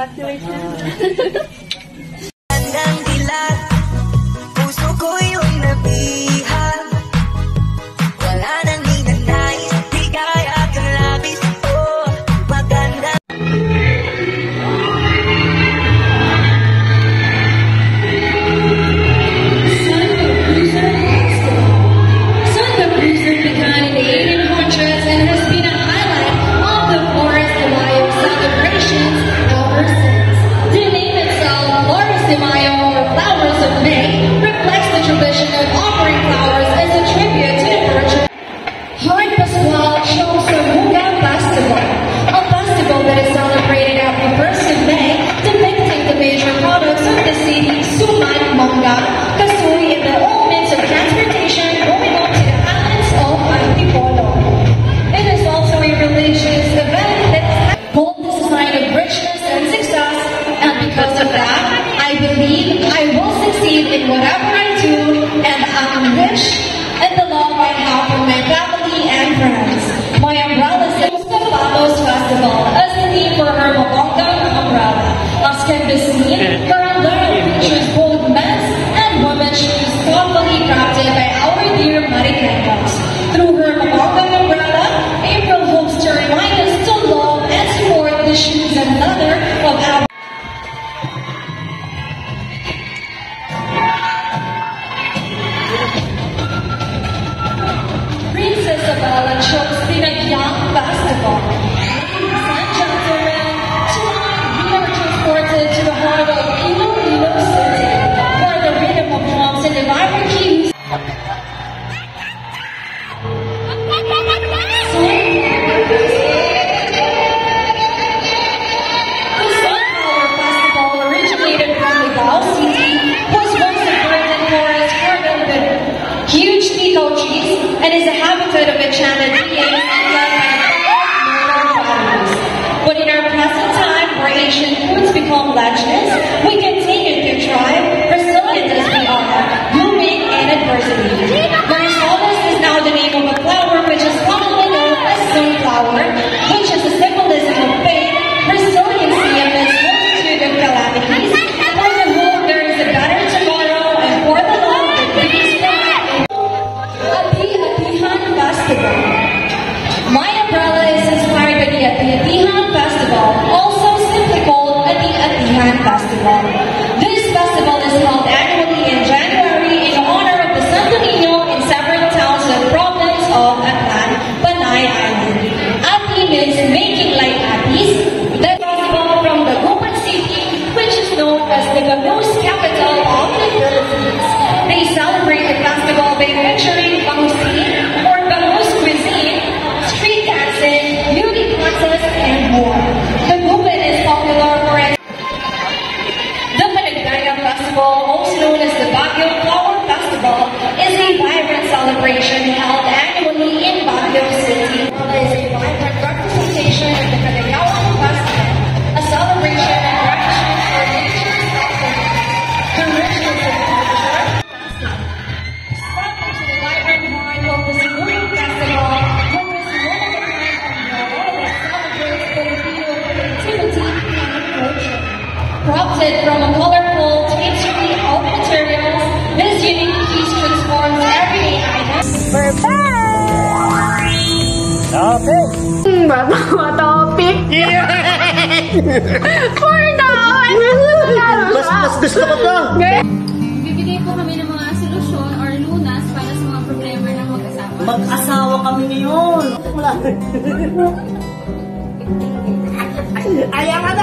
Congratulations. In whatever I do, and I'm rich in the love I have for my family and friends. My umbrella is the Palos Festival, as the theme for her Malonggang umbrella. As can be seen, her umbrella features both men's and women's shoes thoughtfully crafted by our dear Mariqueños. Through her Malonggang umbrella, April hopes to remind us to love and support the shoes and leather of our Isabella chose Pinagyang Festival. Ladies and gentlemen, tonight we are transported to the heart of Iloilo City, where the rhythm of drums and the vibrant keys. The Sunflower Festival originated from Ligao City, was once a virgin forest garden with huge Pico trees, and is a habitat of enchanted beings and led by murder families. But in our present time, where ancient foods become legends, we continue to thrive, resilient as we are, blooming in adversity. Marisoles is now the name of a flower which is commonly known as sunflower, which is a symbolism of faith, resiliency amidst multitude of calamities. For the hope there is a better tomorrow, and for the love that brings Festival. My umbrella is inspired by the Ati-Atihan Festival, also simply called Ati-Atihan Festival. This festival is held annually in January in honor of the Santo Niño in several towns of the province of Aklan, Panay Island. Ati means making like atis. The festival from the Gupan City, which is known as the Bangus capital of the Philippines. They celebrate the festival by featuring Bangusin, or Bangus cuisine, street dancing, beauty contests, and more. The movement is popular for its The Panagbenga Festival, also known as the Baguio Flower Festival, is a vibrant celebration held annually in Baguio City. It is a vibrant representation of the Panagbenga Festival, a celebration and gratitude for nature's offering, the richness of culture. Step into the vibrant heart of the Siguro Festival, with this one-of-a-kind umbrella that celebrates Filipino creativity and culture. Crafted from a colorful, tastefully of materials, this unique piece transforms everyday items. We're back! Topic! Topic! Yeah! For now! Mas gusto ko to! Bibigay po kami ng mga solusyon or lunas para sa mga problema ng mag-asawa. Mag-asawa kami ngayon! Wala! Ayaw ka na!